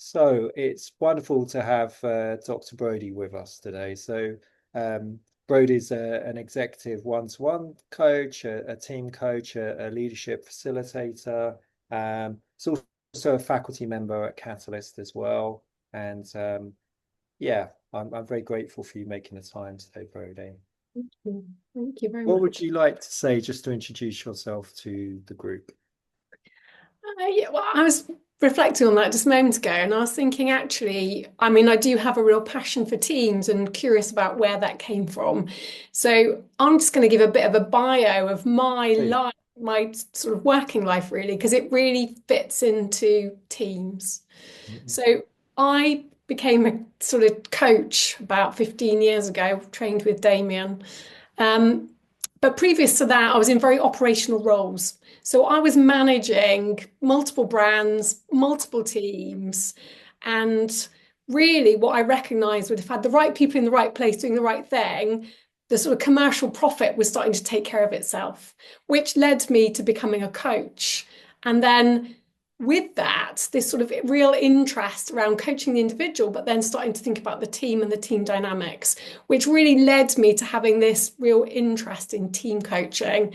So it's wonderful to have Dr. Brodie with us today. Brodie's an executive one-to-one coach, a team coach, a leadership facilitator. He's also a faculty member at Catalyst as well. And yeah, I'm very grateful for you making the time today, Brodie. Thank you very What would much. you like to say just to introduce yourself to the group? Yeah, well, I was reflecting on that just a moment ago, and I was thinking actually, I mean, I do have a real passion for teams and curious about where that came from. So I'm just going to give a bit of a bio of my Please. life, my sort of working life, really, because it really fits into teams. Mhm. So I became a sort of coach about 15 years ago, trained with Damion. Um, but previous to that, I was in very operational roles. So I was managing multiple brands, multiple teams, and really what I recognized was if I had the right people in the right place doing the right thing, the sort of commercial profit was starting to take care of itself, which led me to becoming a coach. And then with that, this sort of real interest around coaching the individual, but then starting to think about the team and the team dynamics, which really led me to having this real interest in team coaching.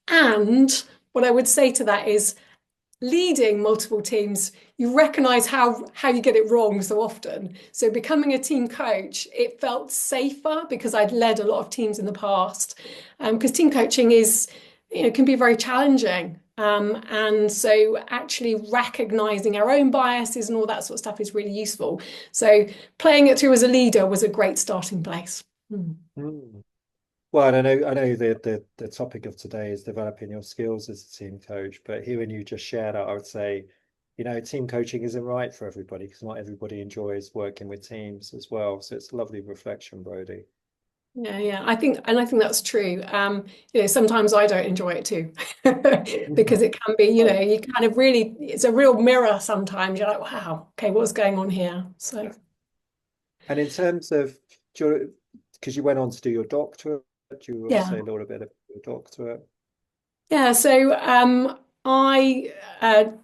And what I would say to that is leading multiple teams, you recognize how you get it wrong so often. So becoming a team coach, it felt safer because I'd led a lot of teams in the past. Because team coaching is, can be very challenging. And so actually recognizing our own biases and all that sort of stuff is really useful. So playing it through as a leader was a great starting place. Mm. Mm. Well, I know the topic of today is developing your skills as a team coach, but hearing you just share that, I would say, team coaching isn't right for everybody because not everybody enjoys working with teams as well. So it's a lovely reflection, Brodie. Yeah, I think that's true. Sometimes I don't enjoy it too, because it can be, Oh, you kind of really, it's a real mirror sometimes. You're like, wow, okay, what's going on here? So, and in terms of, because you went on to do your doctorate, do you want to yeah. say a little bit about your doctorate? Yeah, so I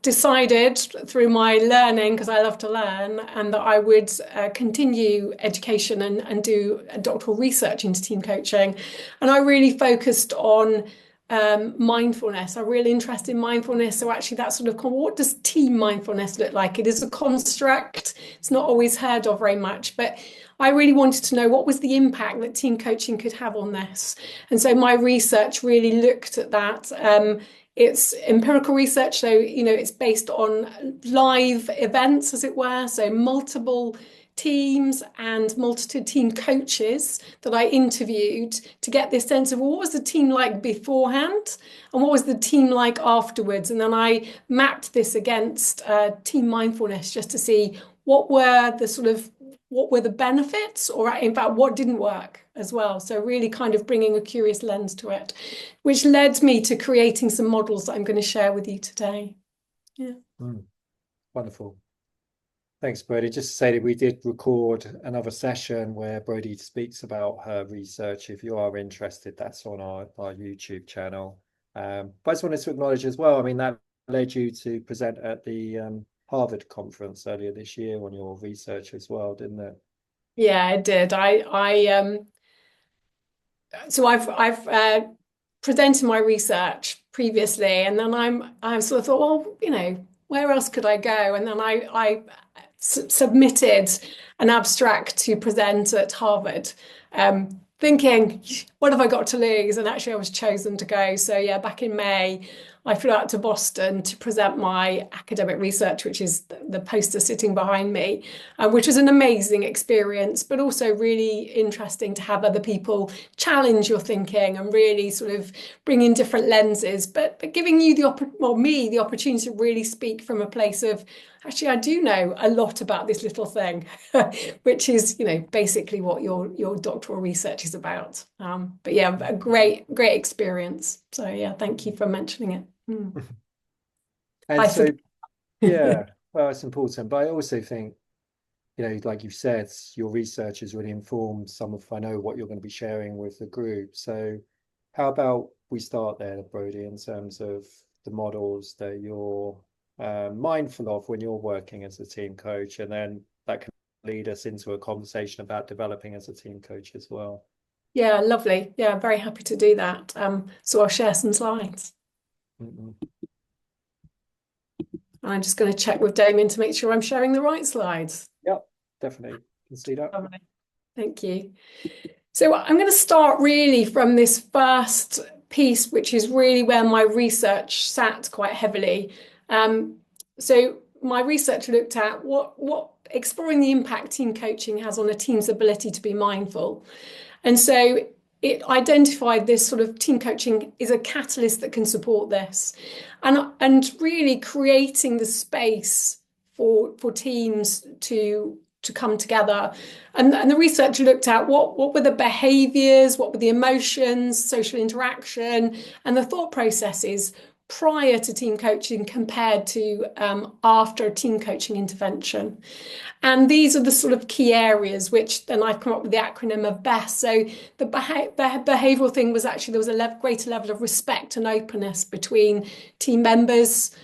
decided through my learning, because I love to learn, and that I would continue education and do doctoral research into team coaching. And I really focused on mindfulness. I'm really interested in mindfulness. So actually, that sort of what does team mindfulness look like? It is a construct. It's not always heard of very much, but I really wanted to know what was the impact that team coaching could have on this. And so my research really looked at that. It's empirical research, so it's based on live events, as it were, so multiple teams and multitude team coaches that I interviewed to get this sense of what was the team like beforehand and what was the team like afterwards. And then I mapped this against team mindfulness just to see what were the benefits, or in fact what didn't work as well. So really kind of bringing a curious lens to it, which led me to creating some models that I'm going to share with you today. Yeah. Mm, wonderful. Thanks, Brodie. Just to say that we did record another session where Brodie speaks about her research. If you are interested, that's on our YouTube channel. But I just wanted to acknowledge as well, I mean, that led you to present at the Harvard conference earlier this year on your research as well, didn't it? Yeah, I did. So I've presented my research previously, and then I sort of thought, well, where else could I go? And then I submitted an abstract to present at Harvard, thinking, what have I got to lose? And actually, I was chosen to go. So yeah, back in May, I flew out to Boston to present my academic research, which is the poster sitting behind me, which was an amazing experience, but also really interesting to have other people challenge your thinking and really sort of bring in different lenses, but giving you me the opportunity to really speak from a place of actually I do know a lot about this little thing, which is basically what your doctoral research is about. But yeah, a great experience. So yeah, thank you for mentioning it. Mm. And I so, forget. yeah, well, it's important. But I also think, like you've said, your research has really informed some of, I know, what you're going to be sharing with the group. So how about we start there, Brodie, in terms of the models that you're mindful of when you're working as a team coach, and then that can lead us into a conversation about developing as a team coach as well. Yeah, lovely. Yeah, very happy to do that. So I'll share some slides. Mm-mm. I'm just going to check with Damion to make sure I'm sharing the right slides. Yep, definitely can see that. Lovely. Thank you. So I'm going to start really from this first piece, which is really where my research sat quite heavily. So my research looked at what exploring the impact team coaching has on a team's ability to be mindful. And so it identified this sort of team coaching is a catalyst that can support this, and really creating the space for teams to come together. And the research looked at what were the behaviors, what were the emotions, social interaction, and the thought processes prior to team coaching compared to after a team coaching intervention. And these are the sort of key areas, which then I've come up with the acronym of BEST. So the behavioural thing was actually there was a greater level of respect and openness between team members.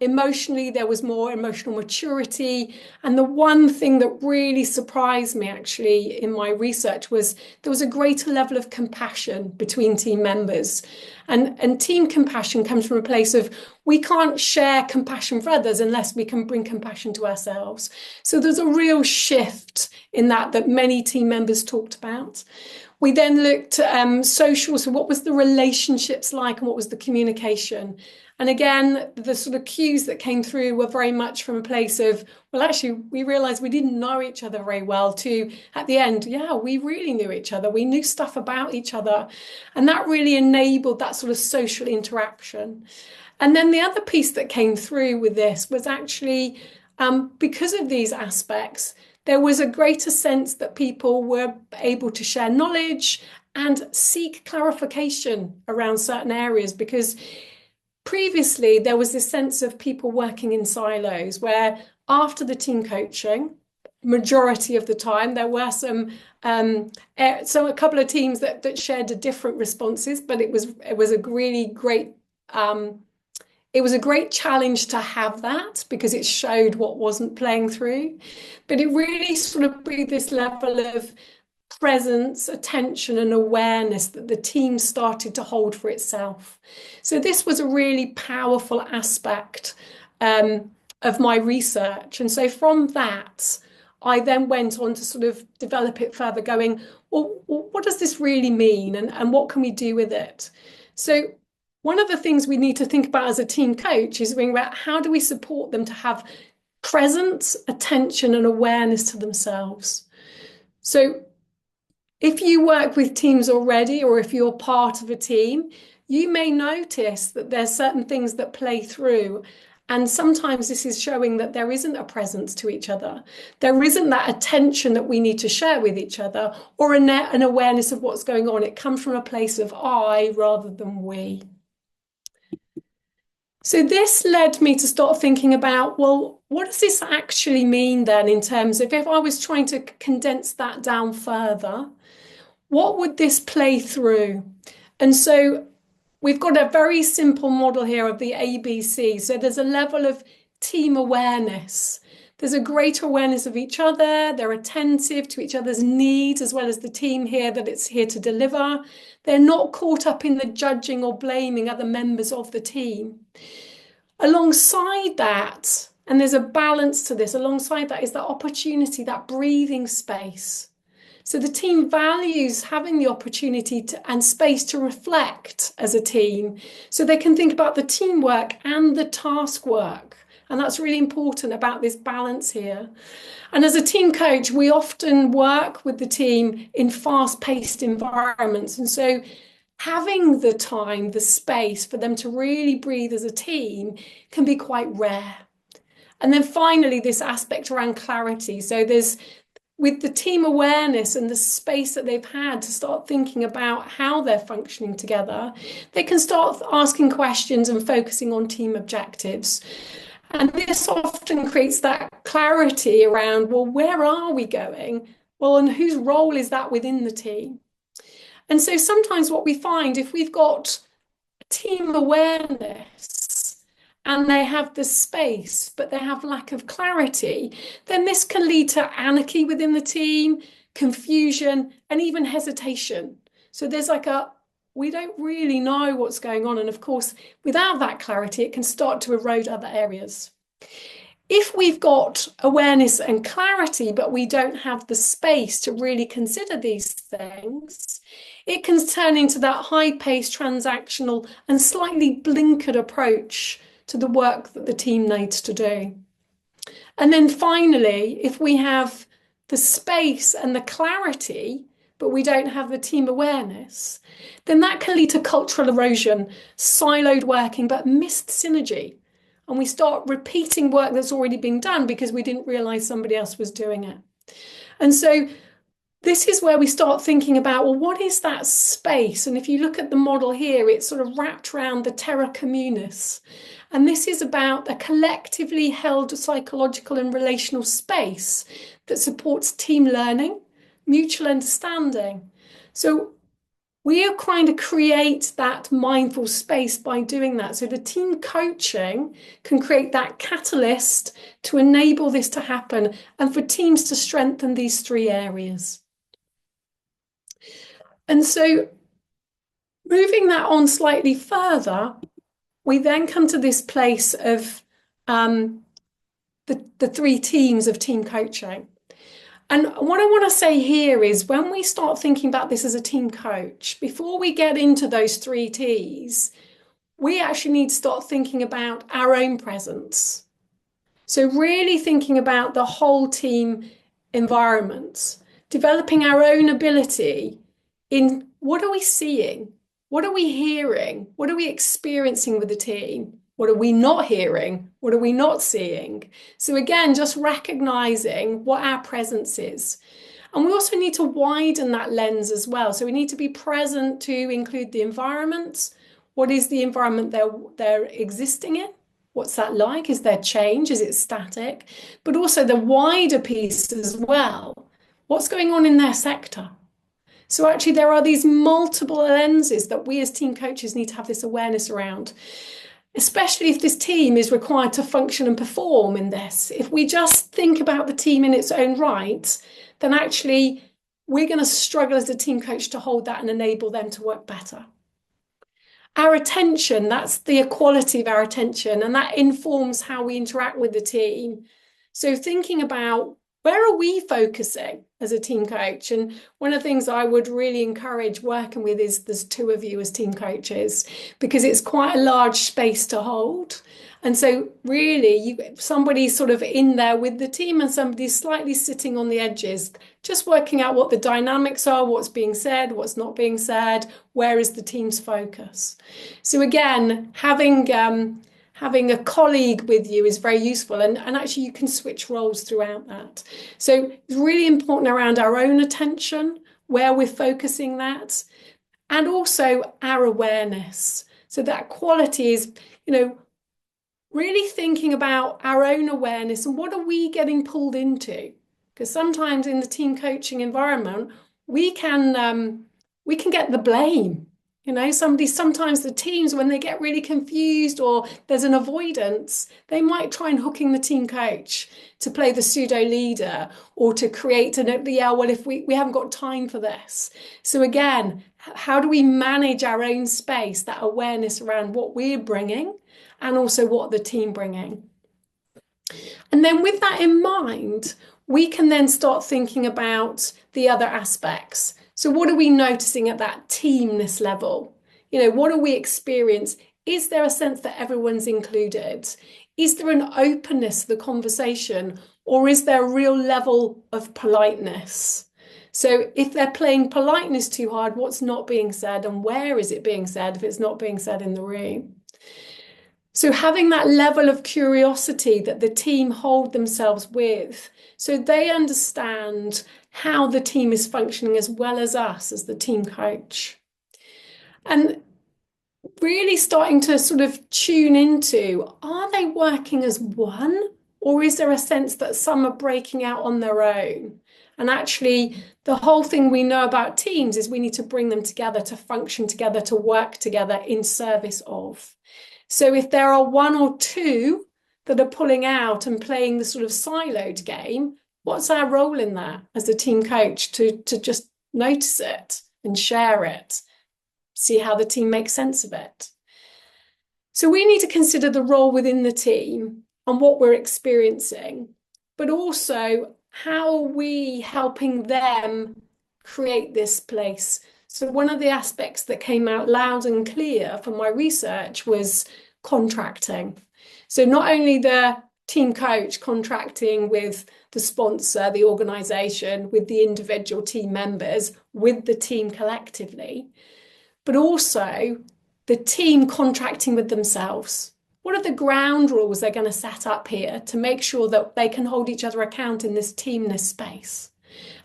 Emotionally, there was more emotional maturity. And the one thing that really surprised me actually in my research was there was a greater level of compassion between team members. And team compassion comes from a place of we can't share compassion for others unless we can bring compassion to ourselves. So there's a real shift in that many team members talked about. We then looked at social, so what was the relationships like and what was the communication? And again, the sort of cues that came through were very much from a place of, well, actually, we realized we didn't know each other very well, to at the end, yeah, we really knew each other. We knew stuff about each other. And that really enabled that sort of social interaction. And then the other piece that came through with this was actually, because of these aspects, there was a greater sense that people were able to share knowledge and seek clarification around certain areas, because previously there was this sense of people working in silos where after the team coaching, majority of the time there were so a couple of teams that shared different responses, but it was a really great it was a great challenge to have that because it showed what wasn't playing through. But it really sort of breathed this level of presence, attention, and awareness that the team started to hold for itself. So this was a really powerful aspect of my research. And so from that, I then went on to sort of develop it further, going, well, what does this really mean and what can we do with it? So one of the things we need to think about as a team coach is thinking about how do we support them to have presence, attention, and awareness to themselves. So if you work with teams already, or if you're part of a team, you may notice that there's certain things that play through. And sometimes this is showing that there isn't a presence to each other. There isn't that attention that we need to share with each other, or an awareness of what's going on. It comes from a place of I rather than we. So this led me to start thinking about, well, what does this actually mean then in terms of if I was trying to condense that down further, what would this play through? And so we've got a very simple model here of the ABC. So there's a level of team awareness. There's a greater awareness of each other. They're attentive to each other's needs, as well as the team here that it's here to deliver. They're not caught up in the judging or blaming other members of the team. Alongside that, and there's a balance to this, alongside that is that opportunity, that breathing space. So the team values having the opportunity and space to reflect as a team, so they can think about the teamwork and the task work. And that's really important about this balance here. And as a team coach, we often work with the team in fast-paced environments. And so having the time, the space for them to really breathe as a team can be quite rare. And then finally, this aspect around clarity. So there's, with the team awareness and the space that they've had to start thinking about how they're functioning together, they can start asking questions and focusing on team objectives. And this often creates that clarity around, well, where are we going? Well, and whose role is that within the team? And so sometimes what we find, if we've got team awareness and they have the space, but they have lack of clarity, then this can lead to anarchy within the team, confusion, and even hesitation. So there's like we don't really know what's going on. And of course, without that clarity, it can start to erode other areas. If we've got awareness and clarity, but we don't have the space to really consider these things, it can turn into that high-paced, transactional, and slightly blinkered approach to the work that the team needs to do. And then finally, if we have the space and the clarity, but we don't have the team awareness, then that can lead to cultural erosion, siloed working, but missed synergy. And we start repeating work that's already been done because we didn't realize somebody else was doing it. And so this is where we start thinking about, well, what is that space? And if you look at the model here, it's sort of wrapped around the terra communis. And this is about a collectively held psychological and relational space that supports team learning, mutual understanding. So we are trying to create that mindful space by doing that. So the team coaching can create that catalyst to enable this to happen and for teams to strengthen these three areas. And so moving that on slightly further, we then come to this place of the three teams of team coaching. And what I want to say here is when we start thinking about this as a team coach, before we get into those three T's, we actually need to start thinking about our own presence. So really thinking about the whole team environment, developing our own ability in what are we seeing? What are we hearing? What are we experiencing with the team? What are we not hearing? What are we not seeing? So again, just recognizing what our presence is. And we also need to widen that lens as well. So we need to be present to include the environment. What is the environment they're existing in? What's that like? Is there change? Is it static? But also the wider piece as well. What's going on in their sector? So actually there are these multiple lenses that we as team coaches need to have this awareness around, especially if this team is required to function and perform in this. If we just think about the team in its own right, then actually we're going to struggle as a team coach to hold that and enable them to work better. Our attention, that's the equality of our attention, and that informs how we interact with the team. So thinking about where are we focusing as a team coach? And one of the things I would really encourage working with is there's two of you as team coaches, because it's quite a large space to hold. And so really somebody's sort of in there with the team and somebody's slightly sitting on the edges, just working out what the dynamics are, what's being said, what's not being said, where is the team's focus. So again, having a colleague with you is very useful, and actually you can switch roles throughout that. So it's really important around our own attention, where we're focusing that, and also our awareness. So that quality is, really thinking about our own awareness and what are we getting pulled into? Because sometimes in the team coaching environment, we can get the blame. Sometimes the teams, when they get really confused or there's an avoidance, they might try and hooking the team coach to play the pseudo leader or to create if we haven't got time for this. So again, how do we manage our own space, that awareness around what we're bringing and also what the team bringing? And then with that in mind, we can then start thinking about the other aspects. So what are we noticing at that teamness level? What do we experience? Is there a sense that everyone's included? Is there an openness to the conversation? Or is there a real level of politeness? So if they're playing politeness too hard, what's not being said and where is it being said if it's not being said in the room? So having that level of curiosity that the team hold themselves with, so they understand how the team is functioning as well as us as the team coach. And really starting to sort of tune into, are they working as one? Or is there a sense that some are breaking out on their own? And actually, the whole thing we know about teams is we need to bring them together, to function together, to work together in service of. So if there are one or two that are pulling out and playing the sort of siloed game, what's our role in that as a team coach to just notice it and share it, see how the team makes sense of it? So we need to consider the role within the team and what we're experiencing, but also how are we helping them create this place? So one of the aspects that came out loud and clear from my research was contracting. So not only the team coach contracting with the sponsor, the organization, with the individual team members, with the team collectively, but also the team contracting with themselves. What are the ground rules they're going to set up here to make sure that they can hold each other account in this teamness space?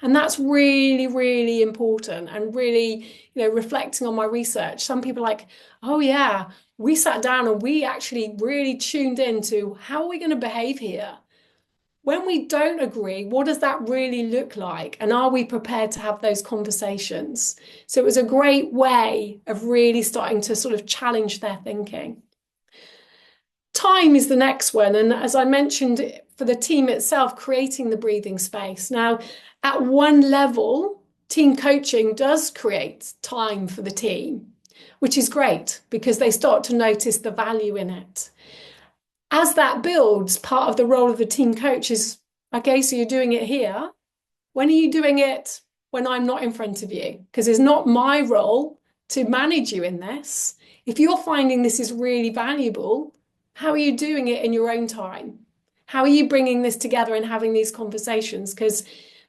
And that's really, really important. And really, reflecting on my research, some people are like, oh yeah, we sat down and we actually really tuned into how are we going to behave here? When we don't agree, what does that really look like? And are we prepared to have those conversations? So it was a great way of really starting to sort of challenge their thinking. Time is the next one. And as I mentioned, for the team itself, creating the breathing space. Now, at one level, team coaching does create time for the team, which is great because they start to notice the value in it. As that builds, part of the role of the team coach is, okay, so you're doing it here. When are you doing it when I'm not in front of you? Because it's not my role to manage you in this. If you're finding this is really valuable, how are you doing it in your own time? How are you bringing this together and having these conversations? Because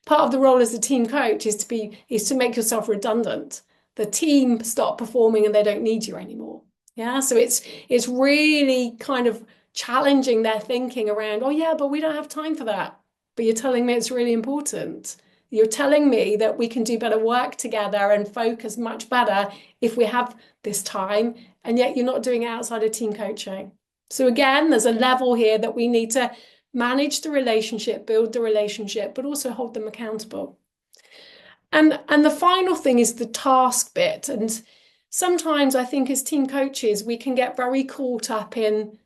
part of the role as a team coach is to make yourself redundant. The team stop performing and they don't need you anymore. Yeah, so it's really kind of challenging their thinking around, oh yeah, but we don't have time for that. But you're telling me it's really important. You're telling me that we can do better work together and focus much better if we have this time, and yet you're not doing it outside of team coaching. So again, there's a level here that we need to manage the relationship, build the relationship, but also hold them accountable. And the final thing is the task bit. And sometimes I think as team coaches, we can get very caught up in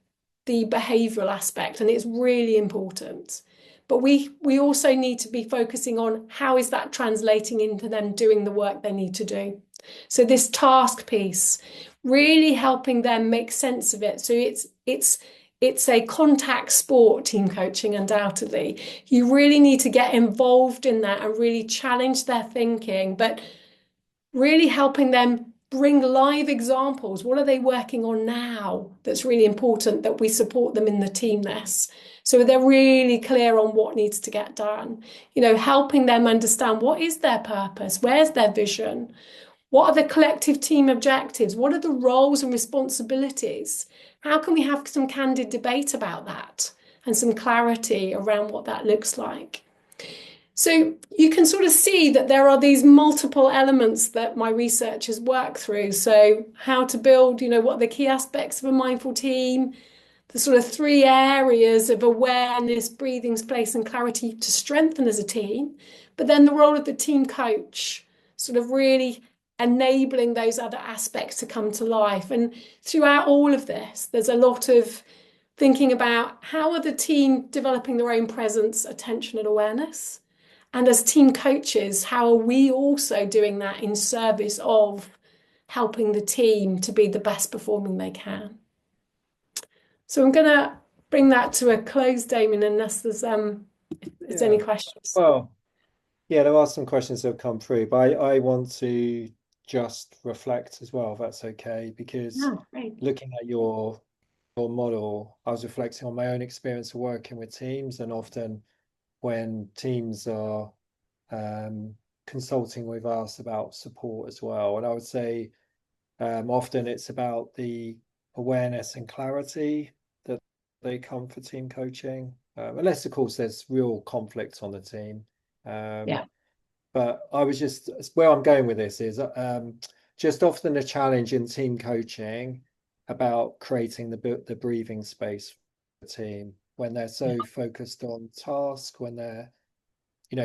the behavioral aspect, and it's really important. But we also need to be focusing on how is that translating into them doing the work they need to do. So this task piece, really helping them make sense of it. So it's a contact sport, team coaching, undoubtedly. You really need to get involved in that and really challenge their thinking, but really helping them bring live examples. What are they working on now that's really important that we support them in the teamness? So they're really clear on what needs to get done. Helping them understand what is their purpose, where's their vision, what are the collective team objectives, what are the roles and responsibilities? How can we have some candid debate about that and some clarity around what that looks like? So you can sort of see that there are these multiple elements that my research has worked through. So how to build, what are the key aspects of a mindful team, the sort of 3 areas of awareness, breathing space, and clarity to strengthen as a team, but then the role of the team coach, sort of really enabling those other aspects to come to life. And throughout all of this, there's a lot of thinking about how are the team developing their own presence, attention, and awareness. And as team coaches, how are we also doing that in service of helping the team to be the best performing they can? So I'm going to bring that to a close, Damion, unless there's any questions. Well, yeah, there are some questions that have come through, but I want to just reflect as well, if that's okay, because Oh, great. looking at your model, I was reflecting on my own experience of working with teams, and often when teams are consulting with us about support as well. And I would say often it's about the awareness and clarity that they come for team coaching, unless, of course, there's real conflict on the team. Yeah. But I was just, where I'm going with this is just often a challenge in team coaching about creating the breathing space for the team when they're so focused on task, when they're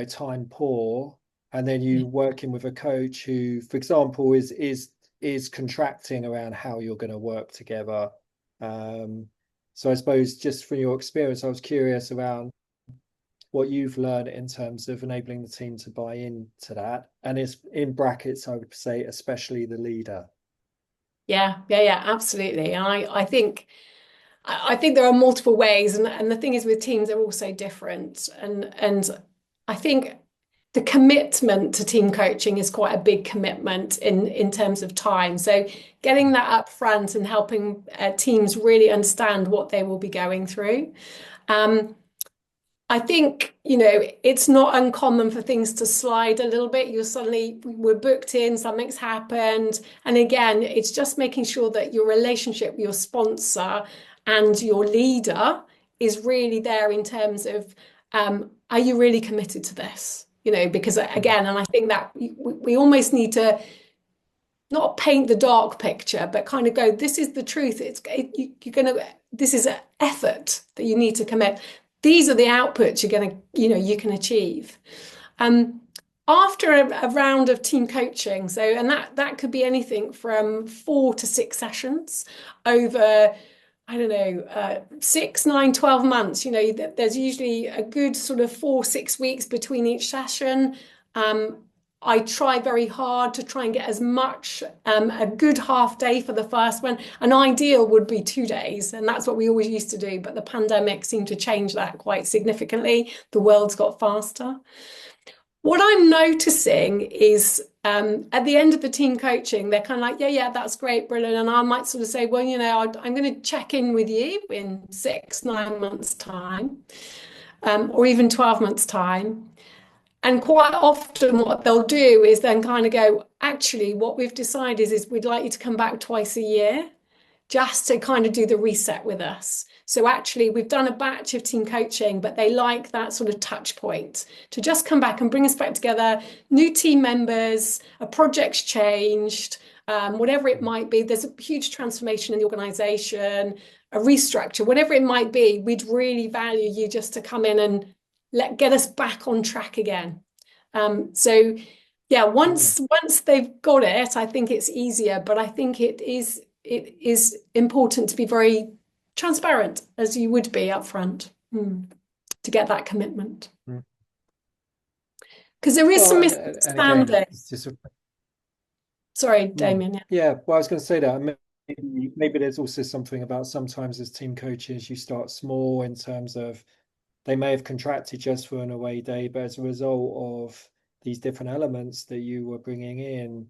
time poor, and then you working with a coach who, for example, is contracting around how you're going to work together, Um, so I suppose just from your experience, I was curious around what you've learned in terms of enabling the team to buy into that. And it's in brackets, I would say, especially the leader. Yeah, absolutely. And I think there are multiple ways, and the thing is with teams, they're all so different. And I think the commitment to team coaching is quite a big commitment in terms of time. So getting that up front and helping teams really understand what they will be going through. Um, I think, it's not uncommon for things to slide a little bit. We're booked in, something's happened. And again, it's just making sure that your relationship with your sponsor and your leader is really there in terms of, are you really committed to this? Because Mm. again, and I think that we almost need to not paint the dark picture, but kind of go, this is the truth. This is an effort that you need to commit. These are the outputs you can achieve. Um, After a round of team coaching, and that could be anything from 4 to 6 sessions over, I don't know, 6, 9, 12 months. There's usually a good sort of 4, 6 weeks between each session. Um, I try very hard to try and get as much, a good half day for the first one. An ideal would be 2 days, and that's what we always used to do. But the pandemic seemed to change that quite significantly. The world's got faster. What I'm noticing is at the end of the team coaching, they're kind of like, yeah, that's great, brilliant. And I might sort of say, well, I'm going to check in with you in 6, 9 months' time, or even 12 months' time. And quite often, what they'll do is then kind of go, actually, what we've decided is we'd like you to come back twice a year just to kind of do the reset with us. So actually, we've done a batch of team coaching, but they like that sort of touch point to just come back and bring us back together, new team members, a project's changed, whatever it might be. There's a huge transformation in the organization, a restructure, whatever it might be. We'd really value you just to come in and get us back on track again. So yeah, Mm. once they've got it, I think it's easier, but I think it is important to be very transparent as you would be up front, to get that commitment. Mm. Because there is Well, some and again, misunderstanding. it's just Sorry, mm. Damion. Yeah. Yeah. Well, I was going to say that maybe there's also something about sometimes as team coaches, you start small in terms of they may have contracted just for an away day, but as a result of these different elements that you were bringing in,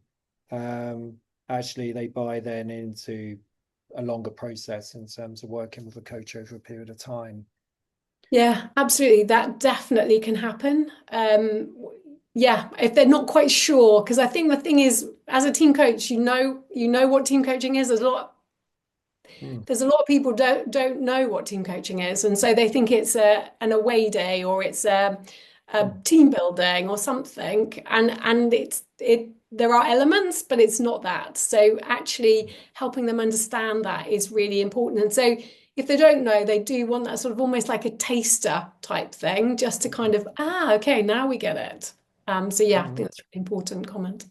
um, actually they buy then into a longer process in terms of working with a coach over a period of time. Yeah, absolutely. That definitely can happen. Yeah, if they're not quite sure, because I think the thing is, as a team coach, you know what team coaching is. Mm. There's a lot of people don't know what team coaching is, and so they think it's an away day or it's a Mm. team building or something, and there are elements, but it's not that. So actually helping them understand that is really important. And so if they don't know, they do want that sort of almost like a taster type thing, just to kind of, okay, now we get it. So yeah, I Mm. think that's a really important comment.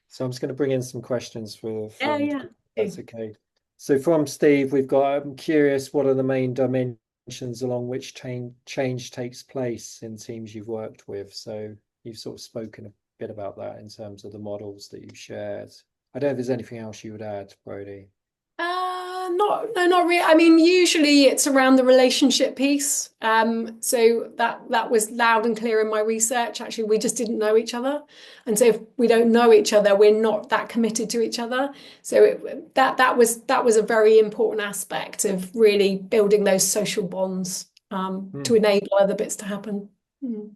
So I'm just going to bring in some questions Yeah, from yeah. that's okay. So from Steve, we've got, I'm curious, what are the main dimensions along which change takes place in teams you've worked with? So you've sort of spoken a bit about that in terms of the models that you've shared. I don't know if there's anything else you would add, Brodie. Not really. I mean, usually it's around the relationship piece. So that was loud and clear in my research. Actually, we just didn't know each other, and so if we don't know each other, we're not that committed to each other. So that was a very important aspect of really building those social bonds, to Hmm. enable other bits to happen. Mm.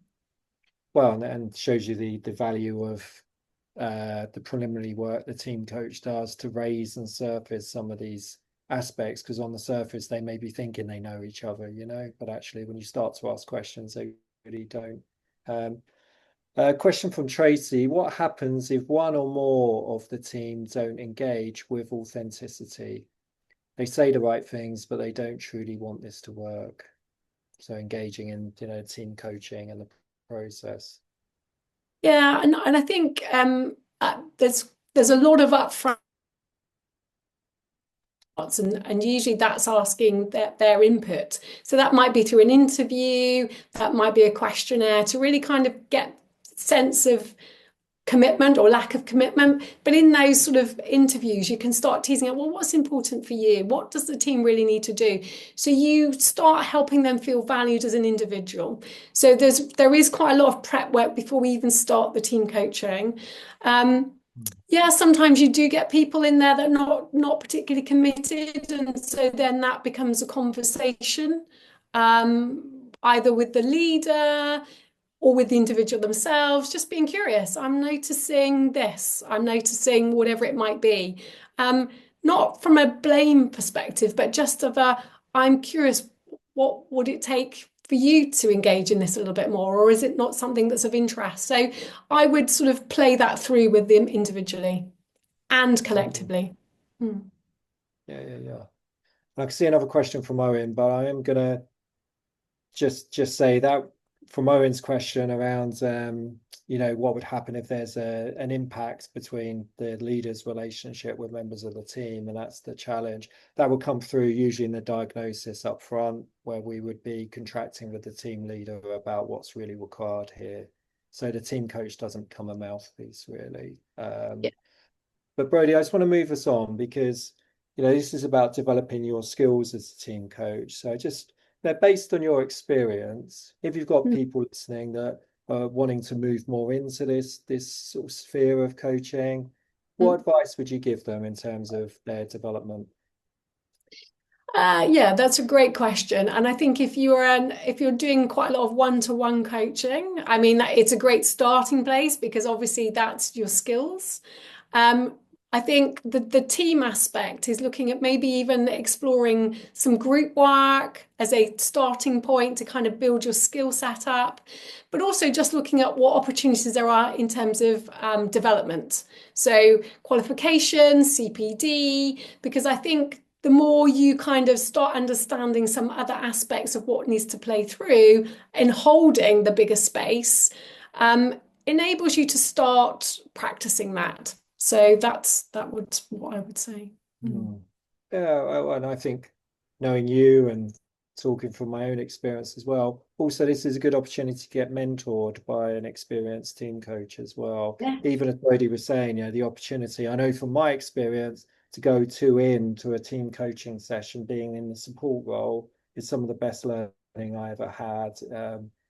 Well, and shows you the value of the preliminary work the team coach does to raise and surface some of these aspects, because on the surface they may be thinking they know each other, but actually when you start to ask questions, they really don't. Question from Tracy: what happens if one or more of the team don't engage with authenticity? They say the right things, but they don't truly want this to work. So engaging in, team coaching and the process. Yeah, and I think there's a lot of upfront and usually that's asking their input. So that might be through an interview, that might be a questionnaire to really kind of get sense of commitment or lack of commitment. But in those sort of interviews, you can start teasing out, well, what's important for you? What does the team really need to do? So you start helping them feel valued as an individual. So there is quite a lot of prep work before we even start the team coaching. Yeah, sometimes you do get people in there that are not particularly committed, and so then that becomes a conversation, either with the leader or with the individual themselves, just being curious. I'm noticing this, I'm noticing whatever it might be. Not from a blame perspective, but just I'm curious, what would it take for you to engage in this a little bit more, or is it not something that's of interest? So I would sort of play that through with them individually and Mhm. collectively. Hmm. Yeah, yeah, yeah. I can see another question from Owen, but I am gonna just say that from Owen's question around what would happen if there's an impact between the leader's relationship with members of the team, and that's the challenge. That will come through usually in the diagnosis up front, where we would be contracting with the team leader about what's really required here. So the team coach doesn't become a mouthpiece really. Yeah. But Brodie, I just want to move us on because this is about developing your skills as a team coach. So just based on your experience, if you've got Hmm. people listening that are wanting to move more into this sort of sphere of coaching, what advice would you give them in terms of their development? Yeah, that's a great question. And I think if you're doing quite a lot of one-to-one coaching, I mean, it's a great starting place because obviously that's your skills. Um, I think the team aspect is looking at maybe even exploring some group work as a starting point to kind of build your skill set up, but also just looking at what opportunities there are in terms of development. So qualifications, CPD, because I think the more you kind of start understanding some other aspects of what needs to play through and holding the bigger space, um, enables you to start practicing that. So that would what I would say. Mm. Hmm. Yeah, and I think knowing you and talking from my own experience as well. Also, this is a good opportunity to get mentored by an experienced team coach as well. Yeah. Even as Brodie was saying, the opportunity, I know from my experience, to go into a team coaching session, being in the support role, is some of the best learning I ever had,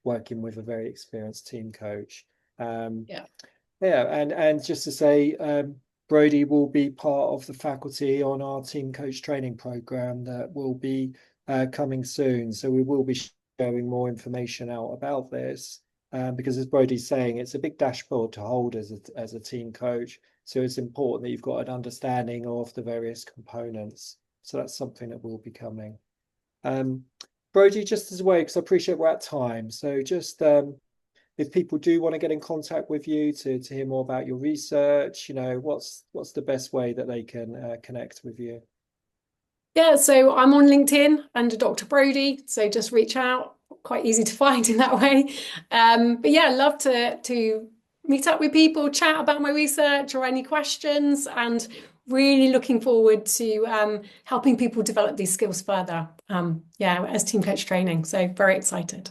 working with a very experienced team coach. Um, Yeah. yeah, and just to say, Brodie will be part of the faculty on our team coach training program that will be coming soon. So we will be sharing more information out about this because, as Brodie's saying, it's a big dashboard to hold as a team coach. So it's important that you've got an understanding of the various components. So that's something that will be coming. Um, Brodie, just as a way, because I appreciate we're at time. So just if people do want to get in contact with you to hear more about your research, what's the best way that they can connect with you? Yeah, so I'm on LinkedIn under Dr. Brodie, so just reach out. Quite easy to find in that way. But yeah, love to meet up with people, chat about my research or any questions, and really looking forward to helping people develop these skills further. Yeah, as team coach training. So very excited.